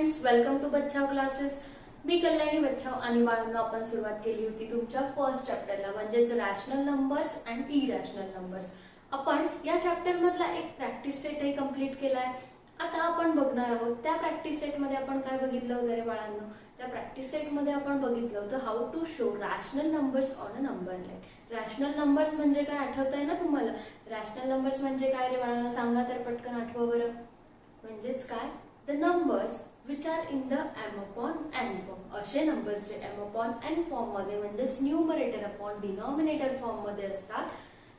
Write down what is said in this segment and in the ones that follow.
Friends, welcome to Bachchav classes. मी कल्याणी बच्चाव आणि बाळांनो आपण सुरुवात केली होती तुमच्या फर्स्ट चॅप्टरला म्हणजेच rational numbers and irrational numbers. आपण या चॅप्टर मधला एक प्रॅक्टिस सेट हे कंप्लीट केलाय. आता आपण बघणार आहोत त्या प्रॅक्टिस सेट मध्ये आपण काय बघितलं होतं रे बाळांनो. त्या प्रॅक्टिस सेट मध्ये आपण बघितलं होतं how to show rational numbers on a number line. Rational numbers म्हणजे काय आठवतंय ना तुम्हाला? रॅशनल नंबर्स म्हणजे काय रे बाळांनो, सांगा तर पटकन आठवा बरं. म्हणजेच काय, the numbers which are in the m upon n form. असे नंबर्स जे m upon n फॉर्म मध्ये म्हणजेच न्यूमरेटर अपॉन डिनॉमिनेटर फॉर्म मध्ये असतात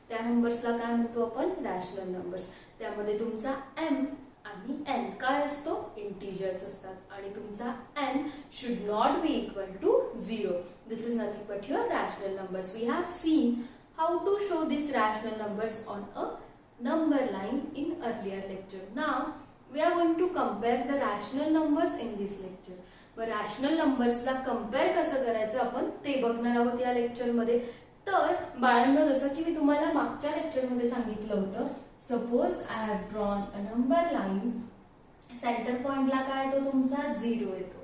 त्या नंबर्सला काय म्हणतो आपण? Rational numbers. त्यामध्ये तुमचा m आणि n काय असतो? इंटिजर्स असतात आणि तुमचा n should not be equal to 0. This is nothing but your rational numbers. We have seen how to show this rational numbers on a number line in earlier lecture. Now we are going to compare the rational numbers in this lecture. मग rational नंबर्सला compare कसं करायचं आपण ते बघणार आहोत या lecture मध्ये. तर बाळांनो, जसं की मी तुम्हाला मागच्या लेक्चर मध्ये सांगितलं होतं, suppose I have drawn a number line. Centre पॉइंटला काय येतो? तुमचा 0 येतो.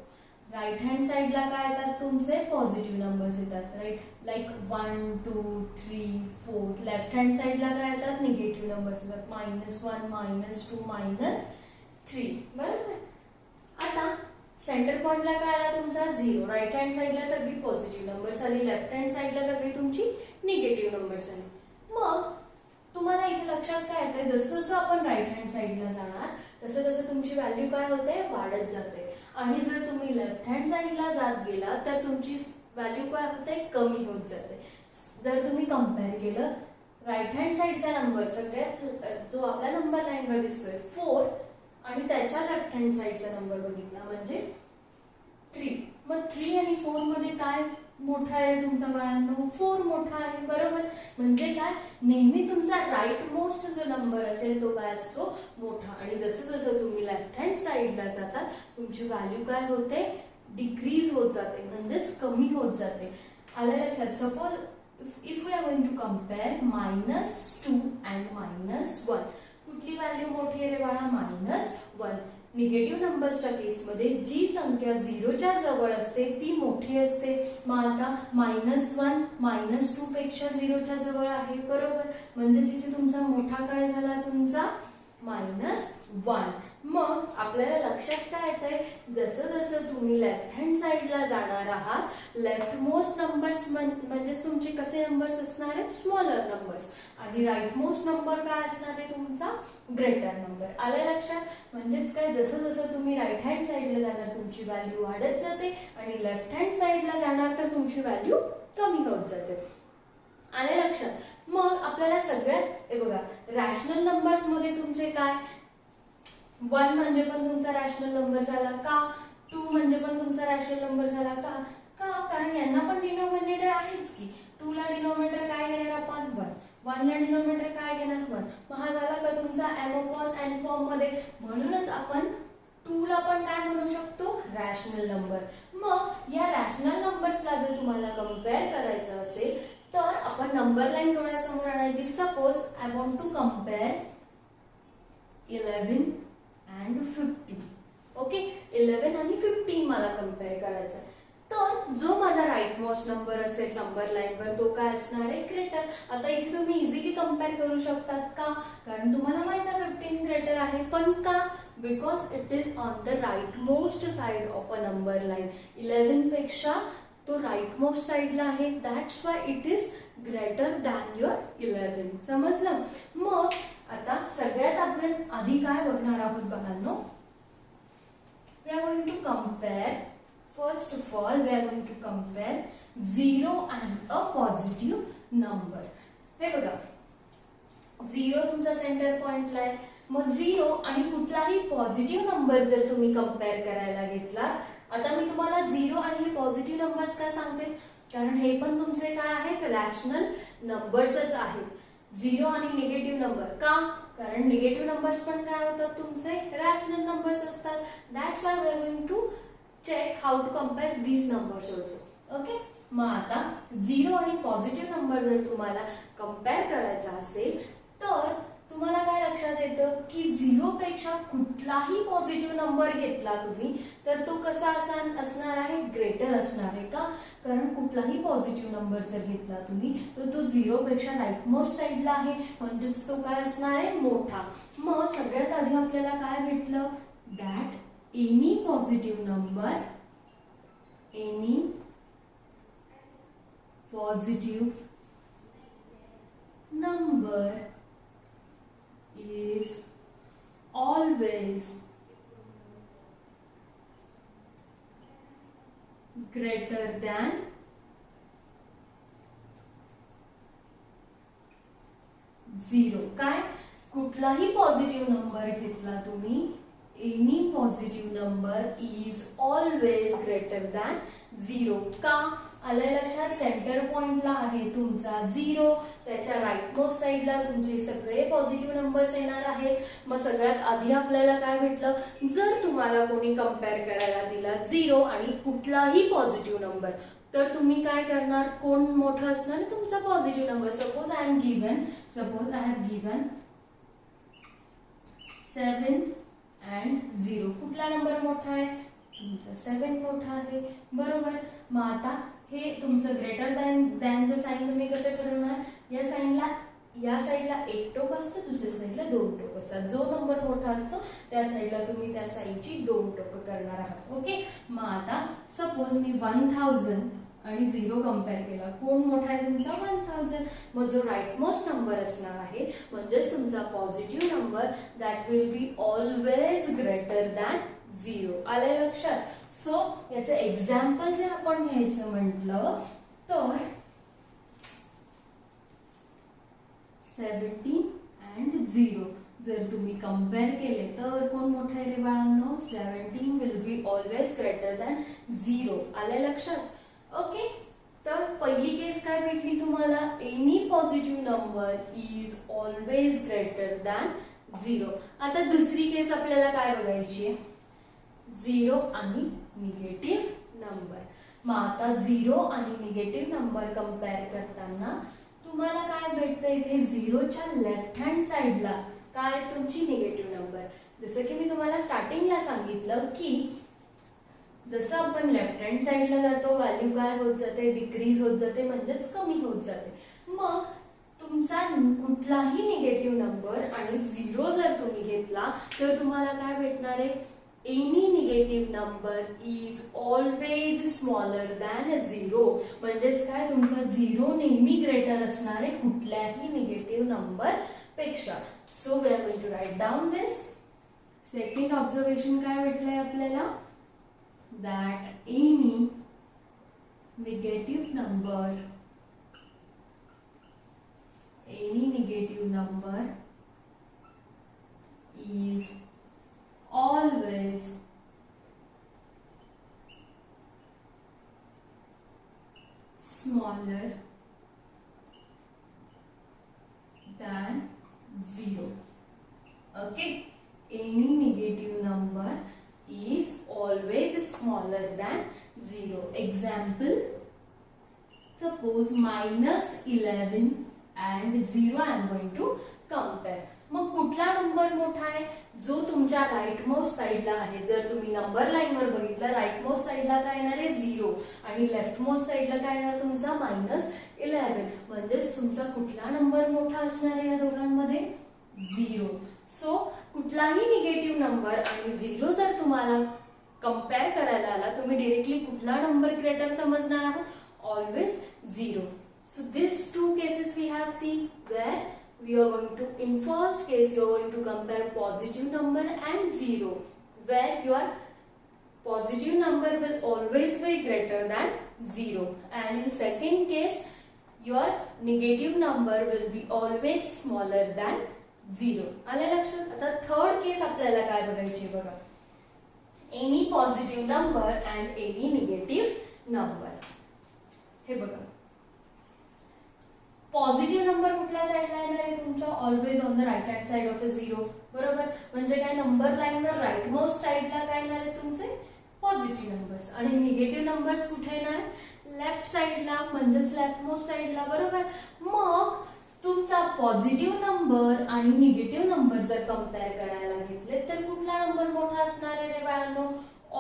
राईट हँड साइडला काय येतात? तुमचे पॉझिटिव्ह नंबर्स येतात, राईट, लाईक 1 2 3 4. लेफ्ट हँड साइडला काय येतात? निगेटिव्ह नंबर्स येतात, -1 -2 -3. बरोबर. आता सेंटर पॉइंटला काय आला? तुमचा 0. राईट हँड साइडला सगळी पॉझिटिव्ह नंबर्स आली, लेफ्ट हँड साइडला सगळी तुमची निगेटिव्ह नंबर्स आली. मग तुम्हाला इथे लक्षात काय येते? जसं जसं आपण राईट हँड साइडला जाणार तसं तसं तुमची व्हॅल्यू काय होते? वाढत जाते. आणि जर तुम्ही लेफ्ट हँड साइडला जात गेला तर तुमची व्हॅल्यू काय होते? कमी होत जाते. जर तुम्ही कंपेअर केलं राईट हँड साइडचा नंबर सगळ्यात जो आपल्या नंबर लाईनवर दिसतोय 4 आणि त्याच्या लेफ्ट हँड साइडचा नंबर बघितला म्हणजे 3. मग 3 आणि 4 मध्ये काय मोठा आहे तुमचा बाळांनो? 4 मोठा आहे. बरोबर. म्हणजे काय, नेहमी तुमचा राईट मोस्ट जो नंबर असेल तो काय असतो? मोठा. आणि जसं जसं तुम्ही लेफ्ट हँड साइडला जातात तुमची व्हॅल्यू काय होते? डिक्रीज होत जाते, म्हणजेच कमी होत जाते. आलं लक्षात? Suppose if we are going to compare -2 and -1, कुठली व्हॅल्यू मोठी आहे रे बाळा? -1. निगेटिव्ह नंबर्सच्या केसमध्ये जी संख्या 0च्या जवळ असते ती मोठी असते. मग आता -1 -2 पेक्षा 0च्या जवळ आहे. बरोबर. म्हणजेच इथे तुमचा मोठा काय झाला? तुमचा -1. मग आपल्याला लक्षात काय येतंय? जसं जसं तुम्ही लेफ्ट हँड साइडला जाणार आहात लेफ्ट मोस्ट नंबर्स म्हणजेच तुमचे कसे नंबर्स असणार आहेत? Smaller numbers. आणि राईट मोस्ट नंबर काय असणार आहे? तुमचा ग्रेटर नंबर. आलं लक्षात? म्हणजेच काय, जसं जसं तुम्ही राईट हँड साइडला जाणार तुमची व्हॅल्यू वाढत जाते आणि लेफ्ट हँड साइडला जाणार तर तुमची व्हॅल्यू कमी होत जाते. आलं लक्षात? मग आपल्याला सगळ्यात बघा, रॅशनल नंबर्स मध्ये तुमचे काय, 1 म्हणजे पण तुमचा रॅशनल नंबर झाला का? 2 म्हणजे पण तुमचा रॅशनल नंबर झाला का? कारण यांना पण डिनॉमिनेटर आहेच की. 2 ला डिनॉमिनेटर काय घेणार आपण? 1. 1 ला डिनॉमिनेटर काय घेणार? 1. मग हा झाला का तुमचा m upon n फॉर्म मध्ये. म्हणूनच आपण 2 ला पण काय म्हणू शकतो? Rational number. मग या रॅशनल नंबर्सला जर तुम्हाला कंपेअर करायचं असेल तर आपण नंबर लाईन डोळ्यासमोर आणायची. Suppose I want to compare 11 and 15. Okay, 11 आणि 15 मला कंपेअर करायचं. तर जो माझा राईट मोस्ट नंबर असेल नंबर लाईनवर तो काय असणार आहे? ग्रेटर. आता इथे तुम्ही इझिली कंपेअर करू शकतात का? कारण तुम्हाला माहित आहे 15 ग्रेटर आहे. पण का? Because it is on the right most side of a number line. 11 पेक्षा तो राईट मोस्ट साइडला आहे. That's why it is greater than your 11. समजलं? मग आता सगळ्यात आपण आधी काय बघणार आहोत बाळांनो? We are going to compare, first of all we are going to compare 0 and a positive number. हे बघा, 0 तुमचा सेंटर पॉइंटला आहे. मग 0 आणि कुठलाही पॉझिटिव्ह नंबर जर तुम्ही कंपेअर करायला घेतला, आता मी तुम्हाला 0 आणि हे पॉझिटिव्ह नंबर्स काय सांगते? कारण हे पण तुमचे काय आहेत? रॅशनल नंबर्सच आहेत. 0 आणि निगेटिव्ह नंबर का? कारण निगेटिव्ह नंबर्स पण काय होतात? तुमचे रॅशनल नंबर्स असतात. That's why we are going to check how to compare these numbers also. Okay. मग आता 0 आणि पॉझिटिव्ह नंबर जर तुम्हाला कंपेअर करायचा असेल तर तुम्हाला काय लक्षात येतं की 0 पेक्षा कुठलाही पॉझिटिव्ह नंबर घेतला तुम्ही तर तो कसा असणार आहे, ग्रेटर असणार आहे का, कारण कुठलाही पॉझिटिव्ह नंबर जर घेतला तुम्ही तर तो 0 पेक्षा राईट मोस्ट साईडला आहे, म्हणजेच तो काय असणार आहे, मोठा. मग सगळ्यात आधी आपल्याला काय भेटलं, that any positive number is always greater than 0. काय, कुठलाही पॉझिटिव्ह नंबर घेतला तुम्ही, any positive number is always greater than 0. का, आलं लक्षात, सेंटर पॉइंटला आहे तुमचा 0, त्याच्या राईट मोस्ट साईडला तुमचे सगळे पॉझिटिव्ह नंबर्स येणार आहेत. मग सगळ्यात आधी आपल्याला काय भेटलं, जर तुम्हाला कोणी कंपेअर करायला दिला 0 आणि कुठलाही पॉझिटिव्ह नंबर तर तुम्ही काय करणार, कोण मोठं असणार, तुमचा positive number. Suppose I have given 7 and 0. कुठला नंबर मोठा आहे, तुमचा 7 मोठा आहे, बरोबर. मग आता हे तुमचं ग्रेटर दॅनचं साइन तुम्ही कसं ठरवणार, या साईडला एक टोक असतं, दुसऱ्या साईडला 2 टोक असतात. जो नंबर मोठा असतो त्या साईडला तुम्ही त्या साईडची 2 टोक करणार आहात. ओके. मग आता सपोज मी 1000 आणि 0 कंपेअर केला, कोण मोठा आहे तुमचा, 1000. मग जो राईट मोस्ट नंबर असणार आहे म्हणजेच तुमचा positive number, that will be always greater than 0. आलंय लक्षात. सो याचं एक्झाम्पल जर आपण घ्यायचं म्हटलं तर 17 and 0 जर तुम्ही कंपेअर केले तर कोण मोठं आहे रे बाळांनो, 17 will be always greater than 0. आलंय लक्षात. ओके. तर पहिली केस काय भेटली तुम्हाला, any positive number is always greater than 0. आता दुसरी केस आपल्याला काय बघायची आहे, 0 आणि निगेटिव्ह नंबर. मग आता 0 आणि निगेटिव्ह नंबर कंपेअर करताना तुम्हाला काय भेटतं, इथे 0च्या लेफ्ट हँड साईडला काय, तुमची निगेटिव्ह नंबर. जसं की मी तुम्हाला स्टार्टिंगला सांगितलं की जसं आपण लेफ्ट हँड साईडला जातो व्हॅल्यू काय होत जाते, डिक्रीज होत जाते, म्हणजेच कमी होत जाते. मग तुमचा कुठलाही निगेटिव्ह नंबर आणि 0 जर तुम्ही घेतला तर तुम्हाला काय भेटणार आहे, any negative number is always smaller than 0. म्हणजेच काय, तुमचा 0 नेहमी ग्रेटर असणार आहे कुठल्याही निगेटिव्ह नंबर पेक्षा. So we are going to write down this. Second observation काय भेटलंय आपल्याला, that any negative number is always smaller than 0. Okay, any negative number is always smaller than 0. Example, suppose -11 and 0 I am going to compare. मग कुठला number मोठा आहे, जो तुमच्या right most साईडला आहे. जर तुम्ही नंबर लाईनवर बघितलं, राईट मोस्ट साईडला काय येणार आहे 0 आणि लेफ्ट मोस्ट साईडला काय येणार तुमचा -11. म्हणजेच तुमचा कुठला नंबर मोठा असणार आहे या दोघांमध्ये, 0. सो कुठलाही निगेटिव्ह नंबर आणि 0 जर तुम्हाला कंपेअर करायला आला, तुम्ही डायरेक्टली कुठला नंबर ग्रेटर समजणार आहात, always 0. So this 2 cases we have seen where we are going to, in first case you are going to compare positive number and 0, where your positive number will always be greater than 0, and in second case your negative number will be always smaller than 0. आले लक्षात. आता third केस आपल्याला काय बघायची बघा, any positive number and any negative number. हे बघा, positive number कुठल्या साईडला येणार आहे तुमच्या, always on the right hand side of 0, बरोबर. म्हणजे काय, नंबर लाईनवर राईट मोस्ट साईडला काय येणार आहे तुमचे पॉझिटिव्ह नंबर्स, आणि निगेटिव्ह नंबर्स कुठे येणार, लेफ्ट साईडला, म्हणजेच लेफ्ट मोस्ट साईडला, बरोबर. मग तुमचा पॉझिटिव्ह नंबर आणि निगेटिव्ह नंबर जर कम्पेअर करायला घेतले तर कुठला नंबर मोठा असणार आहे रे बाळांनो?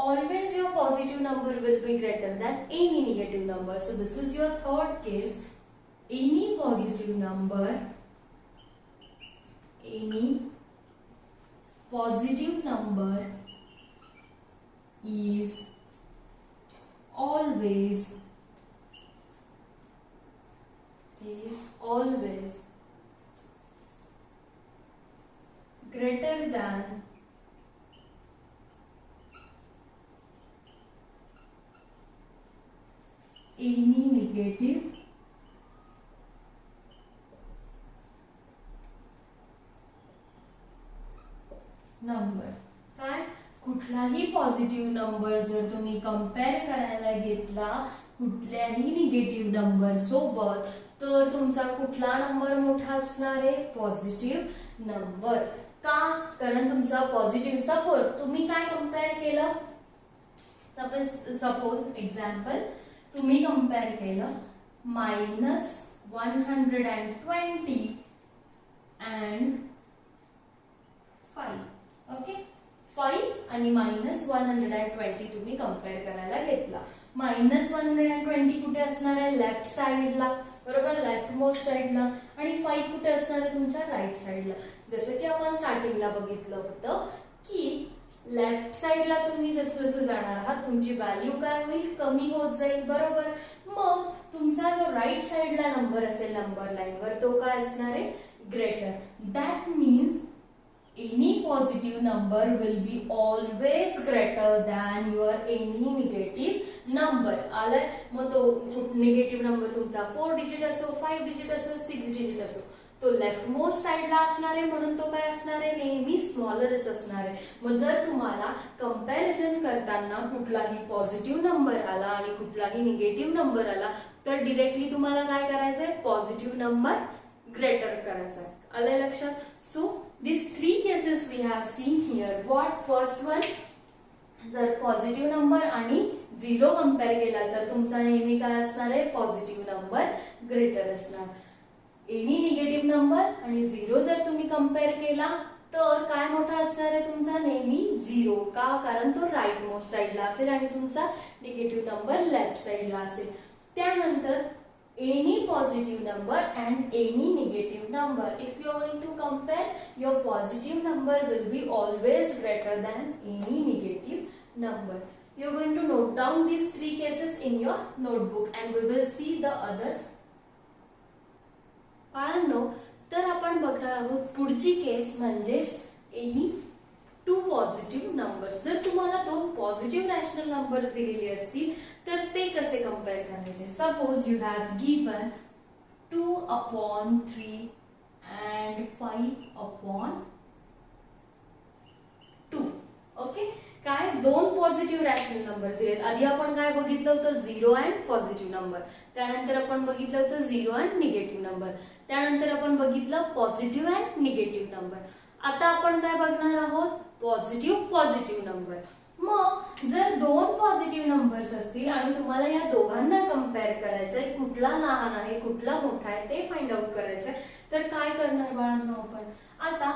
Always your positive number will be greater than any negative number. So this is your third case. Any positive number is always greater than any negative number. काय? कुठलाही पॉझिटिव्ह नंबर जर तुम्ही कंपेअर करायला घेतला कुठल्याही निगेटिव्ह नंबर सोबत तर तुमचा कुठला नंबर मोठा असणार आहे? Positive number. का? कारण तुमचा पॉझिटिव्ह सपोज तुम्ही काय कंपेअर केलं? सपोज एक्झाम्पल तुम्ही कंपेअर केलं -120 and 5. ओके, 5 आणि -120 तुम्ही कंपेअर करायला घेतला. -120 कुठे असणार आहे? लेफ्ट साइडला, बरोबर, लेफ्ट मोस्ट साइडला. आणि 5 कुठे असणार आहे? तुमच्या राईट साइडला. जसं की आपण स्टार्टिंगला बघितलं होतं की लेफ्ट साइडला तुम्ही जसं जसं जाणार आहात तुमची व्हॅल्यू काय होईल? कमी होत जाईल, बरोबर. मग तुमचा जो राईट साइडला नंबर असेल नंबर लाईनवर तो काय असणार आहे? Greater. That means any positive number will be always greater than your any negative number. आलाय? मग तो निगेटिव्ह नंबर तुमचा 4 डिजिट असो, 5 डिजिट असो, 6 डिजिट असो, तो लेफ्ट मोस्ट साइडला असणार आहे म्हणून तो काय असणार आहे? नेहमी स्मॉलरच असणार आहे. मग जर तुम्हाला कंपॅरिझन करताना कुठलाही पॉझिटिव्ह नंबर आला आणि कुठलाही निगेटिव्ह नंबर आला तर डिरेक्टली तुम्हाला काय करायचं आहे? पॉझिटिव्ह नंबर ग्रेटर करायचा आहे. आलंय लक्षात? So these three cases we have seen here. What? First one, जर पॉझिटिव्ह नंबर आणि 0 कंपेअर केला तर तुमचा नेहमी काय असणार आहे? पॉझिटिव्ह नंबर ग्रेटर असणार. एनी निगेटिव्ह नंबर आणि 0 जर तुम्ही कंपेअर केला तर काय मोठा असणार आहे तुमचा? नेहमी 0. का? कारण तो राईट मोस्ट साइडला असेल आणि तुमचा निगेटिव्ह नंबर लेफ्ट साइडला असेल. त्यानंतर any positive number and any negative number. If you are going to compare, your positive number will be always greater than any negative number. You are going to note down these 3 cases in your notebook and we will see the others. बाळांनो, तर आपण बघणार आहोत पुढची केस म्हणजेच any 2 positive numbers. जर तुम्हाला 2 positive rational numbers दिलेले असतील तर ते कसे कंपेअर करायचे? Suppose you have given 2/3 and 5/2. Okay, काय? 2 पॉझिटिव्ह रॅशनल नंबर्स दिलेत. आधी आपण काय बघितलं होतं? 0 अँड पॉझिटिव्ह नंबर. त्यानंतर आपण बघितलं होतं 0 अँड निगेटिव्ह नंबर. त्यानंतर आपण बघितलं पॉझिटिव्ह अँड निगेटिव्ह नंबर. आता आपण काय बघणार आहोत? Positive number. मग जर 2 पॉझिटिव्ह नंबर्स असतील आणि तुम्हाला या दोघांना कंपेअर करायचंय, कुठला लहान आहे कुठला मोठा आहे ते फाइंड आउट करायचंय, तर काय करणार बाळांनो आपण? आता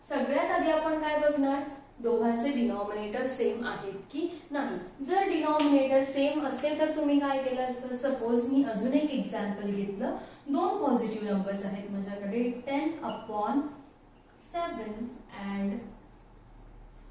सगळ्यात आधी आपण काय बघणार? दोघांचे डिनॉमिनेटर सेम आहेत की नाही. जर डिनॉमिनेटर सेम असते तर तुम्ही काय केलं असतं? सपोज मी अजून एक एक्झाम्पल घेतलं. 2 पॉझिटिव्ह नंबर्स आहेत माझ्याकडे 10/7 and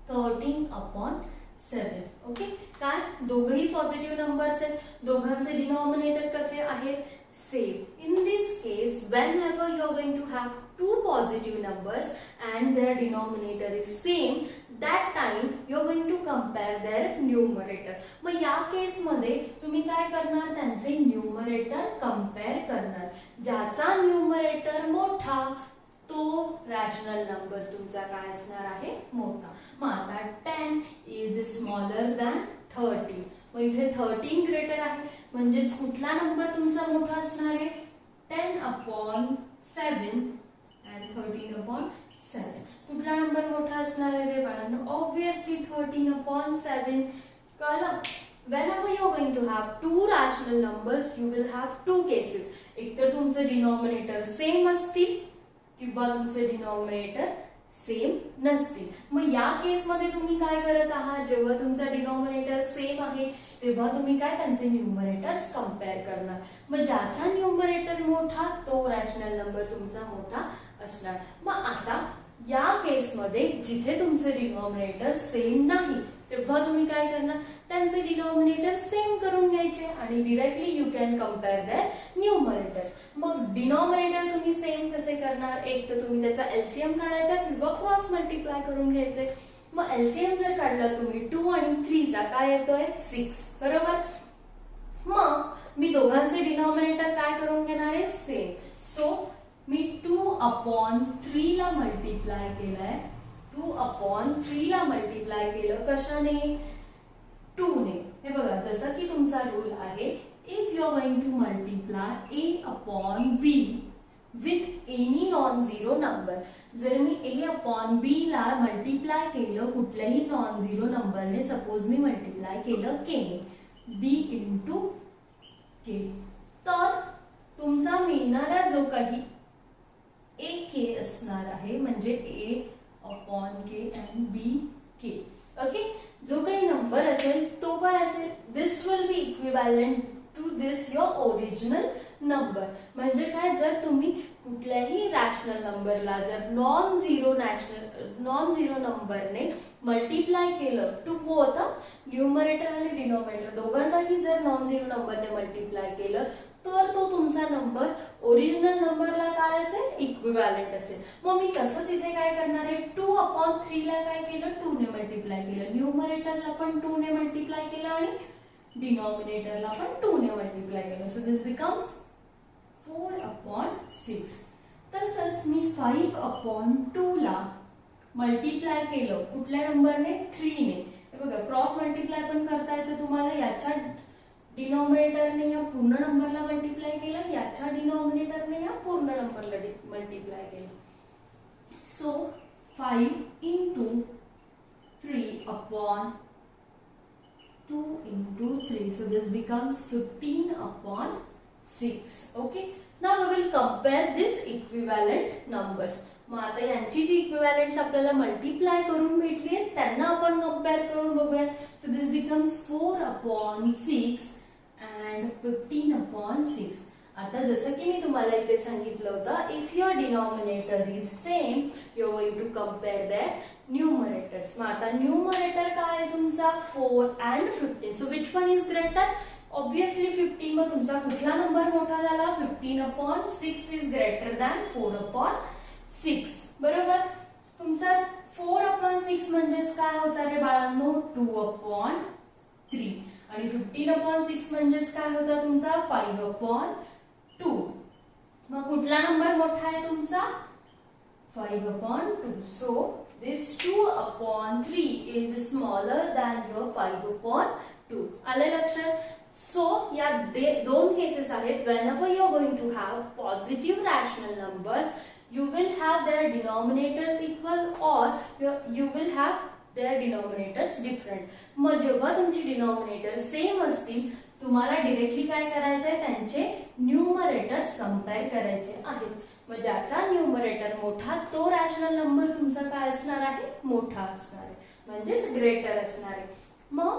13/7. ओके, काय? दोघही पॉझिटिव्ह नंबर्स आहेत. दोघांचे डिनॉमिनेटर कसे आहेत? Same. In this case whenever you are going to have 2 positive numbers and their denominator is same, that time you are going to compare their numerator. मग या केस मध्ये तुम्ही काय करणार? त्यांचे न्यूमरेटर कंपेअर करणार. ज्याचा न्यूमरेटर मोठा तो रॅशनल नंबर तुमचा काय असणार आहे? मोठा. मग आता 10 इज स्मॉलर दॅन 13. मग इथे 13 ग्रेटर आहे म्हणजेच कुठला नंबर तुमचा मोठा असणार आहे? 10/7 and 13/7. कुठला नंबर मोठा असणार आहे रे बाळांनो? ऑब्वियसली 13/7. कळलं? whenever you are going to have two rational numbers you will have two cases. एक तर तुमचे डिनॉमिनेटर सेम असतील किंवा तुमचे डिनॉमिनेटर सेम नसतील. मग या केस मध्ये तुम्ही काय करत आहात, जेव्हा तुमचा डिनॉमिनेटर सेम आहे तेव्हा तुम्ही काय त्यांचे न्यूमरेटर्स कंपेअर करणार. मग ज्याचा न्यूमरेटर मोठा तो रॅशनल नंबर तुमचा मोठा असणार. मग आता या केस मध्ये जिथे तुमचे डिनॉमिनेटर सेम नाही तेव्हा तुम्ही काय करणार, त्यांचे डिनॉमिनेटर सेम करून घ्यायचे आणि directly you can compare their numerators. मग डिनॉमिनेटर तुम्ही सेम कसे करणार, एक तर तुम्ही त्याचा एलसीएम काढायचा किंवा क्रॉस मल्टिप्लाय करून घ्यायचे. मग एलसीएम जर काढला तुम्ही 2 आणि 3 चा काय येतोय 6 बरोबर. मग मी दोघांचे डिनॉमिनेटर काय करून घेणार आहे सेम. सो मी 2/3 ला मल्टिप्लाय केलाय, 2/3 ला मल्टिप्लाय केलं कशाने 2 ने. हे बघा जसं की तुमचा रूल आहे, if you are going to multiply a/b with any non zero number. जर मी a/b ला मल्टिप्लाय केलं कुठल्याही नॉन झिरो नंबरने, सपोज मी मल्टिप्लाय केलं k ने, b इंटू k, तर तुमचा मिळणारा जो काही ak असणार आहे म्हणजे a/k and bk. ओके, जो काही नंबर असेल तो काय असेल, this will be equivalent to this your original number. म्हणजे काय, जर तुम्ही कुठल्याही रॅशनल नंबरला जर नॉन झिरो नंबरने मल्टिप्लाय केलं टू बोथ न्यूमरेटर आणि डिनॉमिनेटर दोघांनाही जर नॉन झिरो नंबरने मल्टिप्लाय केलं तर तो तुमचा नंबर ओरिजिनल नंबरला काय असेल इक्विव्हॅलंट असेल. मग मी तसंच इथे काय करणार आहे, 2/3 ला काय केलं 2 ने मल्टिप्लाय केलं, न्यूमरेटरला पण 2 ने मल्टिप्लाय केलं आणि डिनॉमिनेटरला पण 2 ने मल्टिप्लाय केलं. So this becomes 4/6. तसंच मी 5/2 ला मल्टिप्लाय केलं कुठल्या नंबरने 3 ने. हे बघा क्रॉस मल्टिप्लाय पण करता येतं तुम्हाला, याच्या डिनॉमिनेटरने या पूर्ण नंबरला मल्टिप्लाय केलं, याच्या डिनॉमिनेटरने या पूर्ण नंबरला मल्टिप्लाय केलं. So 5 into 3/2 into 3. So this becomes 15/6. Okay. Now we will compare this equivalent numbers. मग आता यांची जी इक्विव्हॅलंट्स आपल्याला मल्टिप्लाय करून भेटली आहेत त्यांना आपण कंपेअर करून बघूया. So this becomes 4/6 and 15/6. आता जसं की मी तुम्हाला इथे सांगितलं होतं, if your denominator is same you are going to compare their numerators. मग आता न्यूमरेटर काय आहे तुमचा 4 and 15. So which one is greater, obviously 15. मग तुमचा कुठला नंबर मोठा झाला, 15/6 इज ग्रेटर दॅन 4/6 बरोबर. तुमचा 4/6 म्हणजेच काय होता रे बाळांनो 2/3 आणि 15/6 म्हणजेच काय होता तुमचा 5/2. मग कुठला नंबर मोठा आहे तुमचा 5/2. So this 2/3 is smaller than your 5/2. आले लक्षात. सो या दोन केसेस आहेत. whenever you are going to have positive rational numbers you will have their denominators equal or you will have their denominators different. मग जेव्हा तुमची डिनॉमिनेटर सेम असतील तुम्हाला डायरेक्टली काय करायचंय, त्यांचे न्यूमरेटर्स कंपेअर करायचे आहेत. मग ज्याचा न्यूमरेटर मोठा तो रॅशनल नंबर तुमचा काय असणार आहे मोठा असणार आहे म्हणजेच ग्रेटर असणार आहे. मग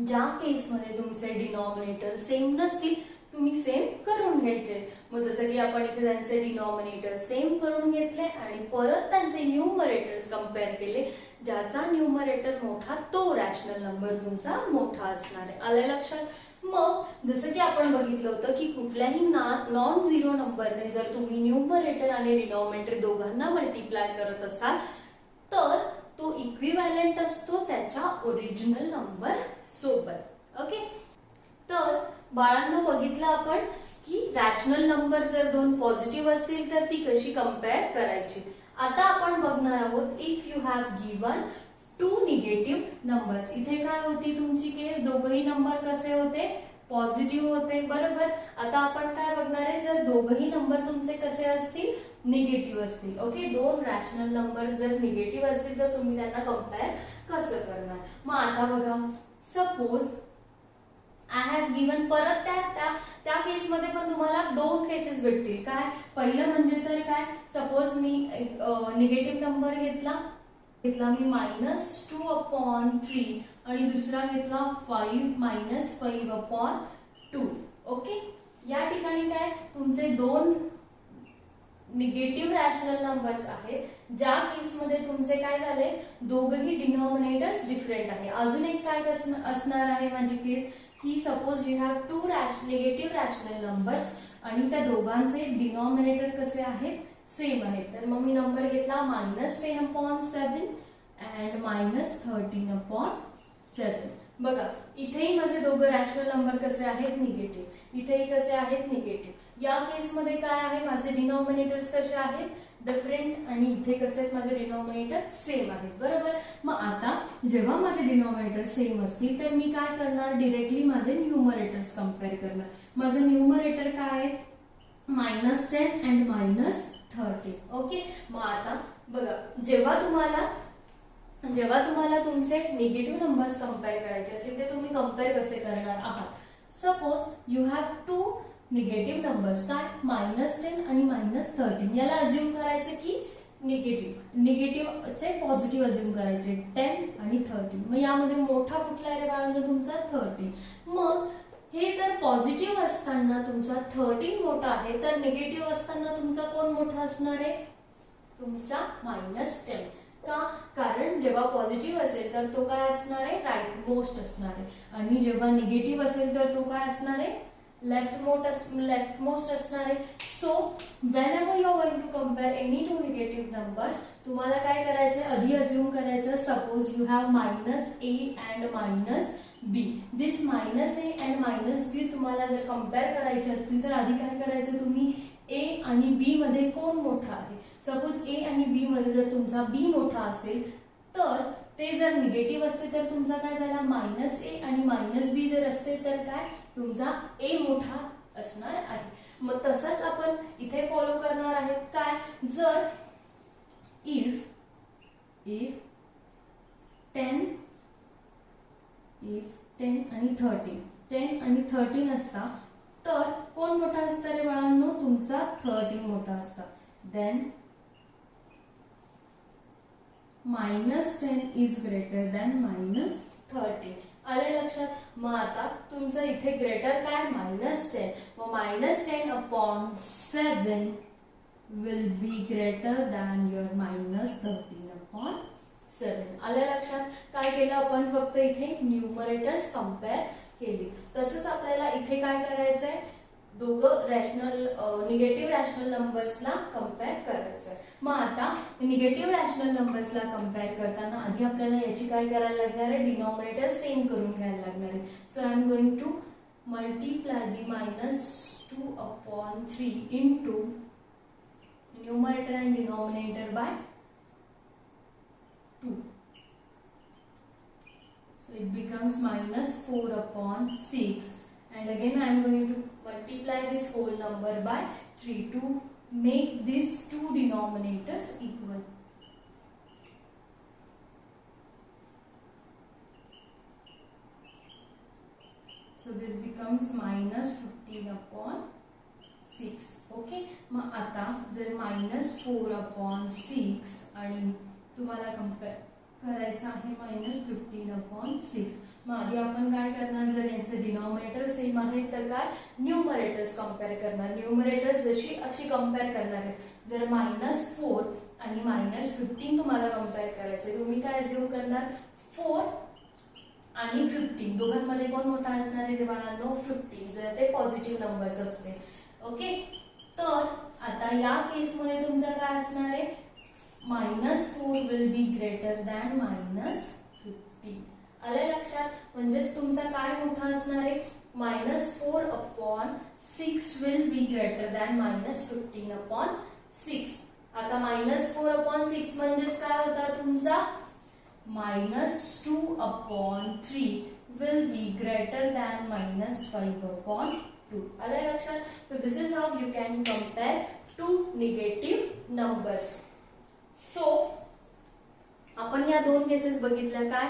ज्या केसमध्ये तुमचे डिनॉमिनेटर सेम नसतील तुम्ही सेम करून घ्यायचे. मग जसं की आपण इथे त्यांचे डिनॉमिनेटर सेम करून घेतले आणि परत त्यांचे न्यूमरेटर्स कंपेअर केले. ज्याचा न्यूमरेटर मोठा तो रॅशनल नंबर तुमचा मोठा असणार आहे. आलं लक्षात. मग जसं की आपण बघितलं होतं की कुठल्याही नॉन झिरो नंबरने जर तुम्ही न्यूमरेटर आणि डिनॉमिनेटर दोघांना मल्टिप्लाय करत असाल तर तो इक्विव्हॅलंट असतो त्याच्या ओरिजिनल नंबर सोबत. ओके, तर बाळांनो बघितलं आपण की रॅशनल नंबर जर दोन पॉझिटिव्ह असतील तर ती कशी कंपेअर करायची. आता आपण बघणार आहोत if you have given 2 negative numbers. इथे काय होती तुमची केस, दोघही नंबर कसे होते पॉझिटिव्ह होते बरोबर. आता आपण काय बघणार आहे, जर दोघही नंबर तुमचे कसे असतील निगेटिव्ह असतील. ओके, दोन रॅशनल नंबर जर निगेटिव्ह असतील तर तुम्ही त्यांना कंपेअर कसं करणार. मग आता बघा, सपोज आय हॅव गिवन, परत त्या केसमध्ये पण तुम्हाला दोन केसेस भेटतील. काय, पहिलं म्हणजे तर काय, सपोज मी निगेटिव्ह नंबर घेतला मी -2/3 आणि दुसरा घेतला 5 - 5/2. ओके, या ठिकाणी काय तुमचे दोन निगेटिव्ह रॅशनल नंबर्स आहेत, ज्या केसमध्ये तुमचे काय झाले, दोघही डिनॉमिनेटर्स डिफरंट आहे. अजून एक काय असणार आहे माझी केस, की suppose you have two negative rational numbers आणि त्या दोघांचे डिनॉमिनेटर कसे आहेत, सेम आहेत. तर मग मी नंबर घेतला -10/7 अँड -13/7. बघा, इथेही माझे दोघं रॅशनल नंबर कसे आहेत, निगेटिव्ह, इथेही कसे आहेत, निगेटिव्ह. या केसमध्ये काय आहे, माझे डिनॉमिनेटर्स कसे आहेत, डिफरंट, आणि इथे कसे आहेत, माझे डिनॉमिनेटर सेम आहेत. बरोबर. मग आता जेव्हा माझे डिनॉमिनेटर सेम असतील तर मी काय करणार, डिरेक्टली माझे न्यूमरेटर्स कम्पेअर करणार. माझं न्यूमरेटर काय आहे, -10 अँड -13. ओके, मग आता बघा, जेव्हा तुम्हाला तुमचे निगेटिव्ह नंबर्स कम्पेअर करायचे असेल ते तुम्ही कम्पेअर कसे करणार आहात. Suppose you have two negative numbers, काय, -10 आणि -13. याला अज्युम करायचे की निगेटिव्हचे पॉझिटिव्ह अज्युम करायचे, 10 आणि 13. मग यामध्ये मोठा कुठला आहे बाळांनो, तुमचा 13. मग हे जर पॉझिटिव्ह असताना तुमचा 13 मोठा आहे, तर निगेटिव्ह असताना तुमचा कोण मोठा असणार आहे, तुमचा -10. का, कारण जेव्हा पॉझिटिव्ह असेल तर तो काय असणार आहे, राईट मोस्ट असणार आहे, आणि जेव्हा निगेटिव्ह असेल तर तो काय असणार आहे, लेफ्ट मोस्ट असणार आहे. So whenever you are going to compare any two negative numbers, तुम्हाला काय करायचं, आधी अज्युम करायचं, suppose you have -a and -b. This -a and -b तुम्हाला जर कम्पेअर करायचे असतील तर आधी काय करायचं, तुम्ही a आणि b मध्ये कोण मोठा आहे. सपोज a आणि b मध्ये जर तुमचा b मोठा असेल तर ते जर निगेटिव्ह असते तर तुमचा काय झाला, -a आणि -b जर असते तर काय, तुमचा a मोठा असणार आहे. मग तसंच आपण इथे फॉलो करणार आहे. काय, जर इफ 10 आणि 13 असता तर कोण मोठा असतं रे बाळांनो, तुमचा 13 मोठा असता. Then -10 is greater than -13. आले लक्षात. मग आता तुमचं इथे ग्रेटर काय, -10. मग -10/7 will be greater than your -13/7. आले लक्षात. काय केलं आपण, फक्त इथे न्यूमरेटर्स कम्पेअर केली. तसंच आपल्याला इथे काय करायचंय, दोघं निगेटिव्ह रॅशनल नंबर्सला कम्पेअर करायचं. मग आता निगेटिव्ह रॅशनल नंबर्सला कम्पेअर करताना आधी आपल्याला याची काय करायला लागणार आहे, डिनॉमिनेटर सेम करून घ्यायला लागणार आहे. So I am going to multiply the -2/3 into numerator and denominator by 2. So it becomes -4/6. And again I am going to multiply this whole number by 3 to make these two denominators equal. So this becomes -15/6. Okay. मग आता जर -4/6 आणि तुम्हाला compare करायचं आहे -15/6. मग आधी आपण काय करणार, जर यांचे डिनॉमिनेटर सेम आहेत तर काय, न्यूमरेटर्स कम्पेअर करणार. न्यूमरेटर्स अशी कम्पेअर करणार आहेत. जर -4 आणि -15 तुम्हाला कम्पेअर करायचे, तुम्ही काय अज्युम करणार, 4 आणि 15 दोघांमध्ये कोण मोठा असणार आहे बाळांनो, 15, जर ते पॉझिटिव्ह नंबर्स असते. ओके. तर आता या केसमध्ये तुमचं काय असणार आहे, -4 विल बी ग्रेटर दॅन -15. आले लक्षात. म्हणजेच तुमचा काय मोठा असणार आहे, -4/6 विल बी ग्रेटर दॅन -15/6. आता -4/6 म्हणजेच काय होता तुमचा, -2/3 विल बी ग्रेटर दॅन -5/2. आले लक्षात. So this is how you can compare two negative numbers. So आपण या दोन केसेस बघितल्या. काय,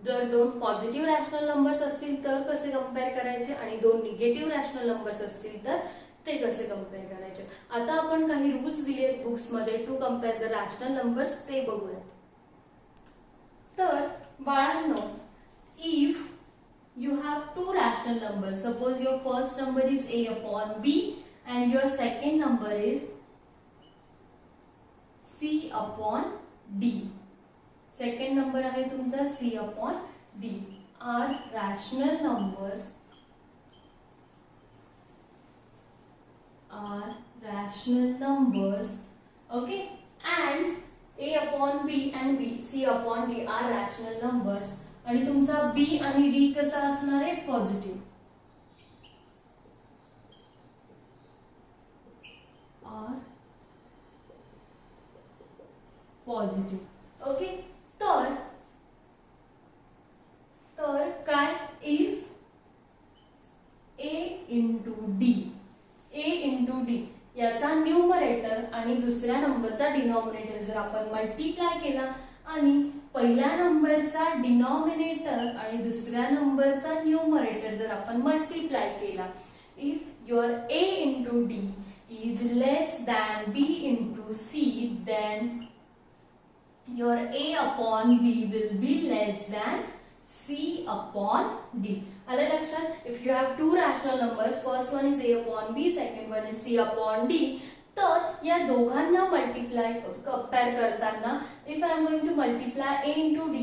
जर दोन पॉझिटिव्ह रॅशनल नंबर्स असतील तर कसे कम्पेअर करायचे आणि दोन निगेटिव्ह रॅशनल नंबर्स असतील तर ते कसे कम्पेअर करायचे. आता आपण काही रूल्स दिले आहेत बुक्समध्ये to compare the rational numbers, ते बघूयात. तर बाळांनो, if you have two rational numbers, suppose your first number is a upon b and your second number is c upon d. second number आहे तुमचा c upon d are rational numbers, okay, and a upon b and b c upon d are rational numbers आणि तुमचा b आणि d कसा असणार आहे, positive. Positive, okay. तर काय, इफ a इंटू डी याचा न्यूमरेटर आणि दुसऱ्या नंबरचा डिनॉमिनेटर जर आपण मल्टिप्लाय केला आणि पहिल्या नंबरचा डिनॉमिनेटर आणि दुसऱ्या नंबरचा न्यूमरेटर जर आपण मल्टिप्लाय केला, if your a into d is less than b into c, then your a upon b will be less than c upon d. आलं लक्षात? If you have two rational numbers, first one is a upon b, second one is c upon d. तर या दोघांना multiply compare करताना if I am going to multiply a into d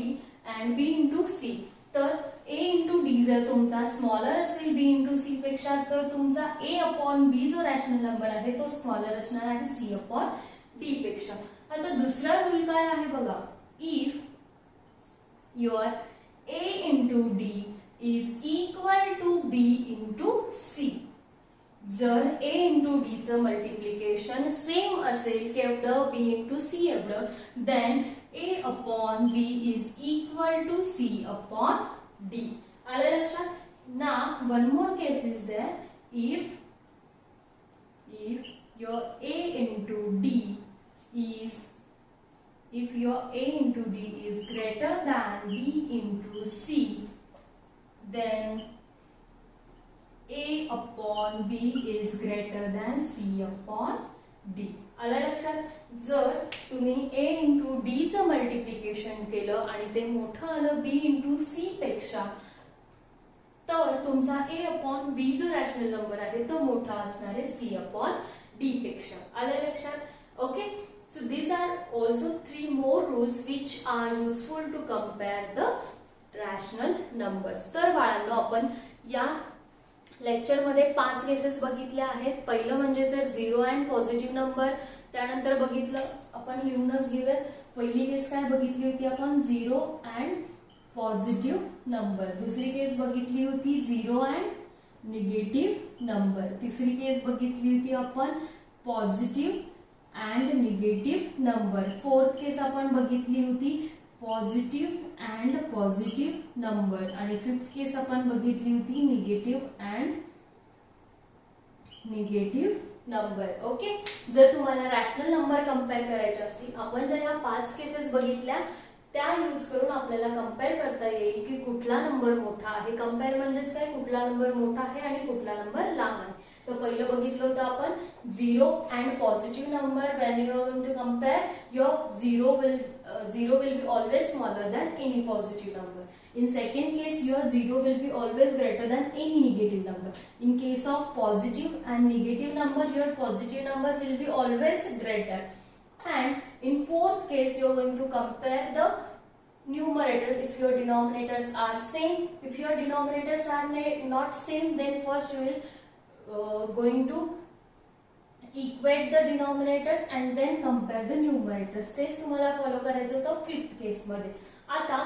and b into c, तर a into d जर तुमचा smaller असेल b into c पेक्षा, तर तुमचा a अपॉन b जो रॅशनल नंबर आहे तो स्मॉलर असणार आहे c अपॉन d पेक्षा. आता दुसरा रूल काय आहे बघा, if your a into d is equal to b into c, जर a इंटू d चं मल्टिप्लिकेशन सेम असेल केवढं b इंटू c एवढं, then a upon b is equal to c upon d. आलं लक्षात? ना one more case is there, इफ your a into d is, if your a into d is greater than b into c, then a upon b is greater than c upon d. आलं लक्षात? जर तुम्ही a into d चं multiplication केलं आणि ते मोठं आलं b इंटू c पेक्षा, तर तुमचा a अपॉन b जो रॅशनल नंबर आहे तो मोठा असणार आहे c अपॉन d पेक्षा. आलं लक्षात? Okay. So these are also three more rules which are useful to compare the rational numbers. तर बाळांनो, आपण या लेक्चर मध्ये 5 केसेस बघितल्या आहेत. पहिलं म्हणजे तर झिरो अँड पॉझिटिव्ह नंबर, त्यानंतर बघितलं आपण, लिहूनच घेऊया. पहिली केस काय बघितली होती आपण, झिरो अँड पॉझिटिव्ह नंबर. दुसरी केस बघितली होती झिरो अँड निगेटिव्ह नंबर. तिसरी केस बघितली होती आपण positive and negative number. Fourth case आपण बघितली होती पॉझिटिव्ह अँड पॉझिटिव्ह नंबर. आणि फिफ्थ केस आपण बघितली होती negative and negative number. Okay. जर तुम्हाला रॅशनल नंबर कंपेअर करायचे असतील, आपण ज्या ह्या 5 केसेस बघितल्या त्या यूज करून आपल्याला कंपेअर करता येईल की कुठला नंबर मोठा आहे. कंपेअर म्हणजेच काय, कुठला नंबर मोठा आहे आणि कुठला नंबर लहान आहे. तर पहिलं बघितलं होतं आपण zero and positive number. When you are going to compare, your zero will be always smaller than any positive number. In second case, your zero will be always greater than any negative number. In case of positive and negative number, your positive number will be always greater. And in fourth case, you are going to compare the numerators. If your denominators are same, if your denominators are not same, then first you will going to equate the denominators and then compare the numerators. तेच तुम्हाला follow करायचं होतं fifth केस मध्ये. आता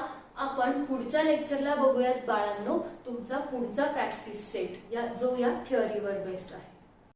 आपण पुढच्या लेक्चरला बघूयात बाळांनो तुमचा पुढचा प्रॅक्टिस सेट, जो या थिअरीवर बेस्ड आहे.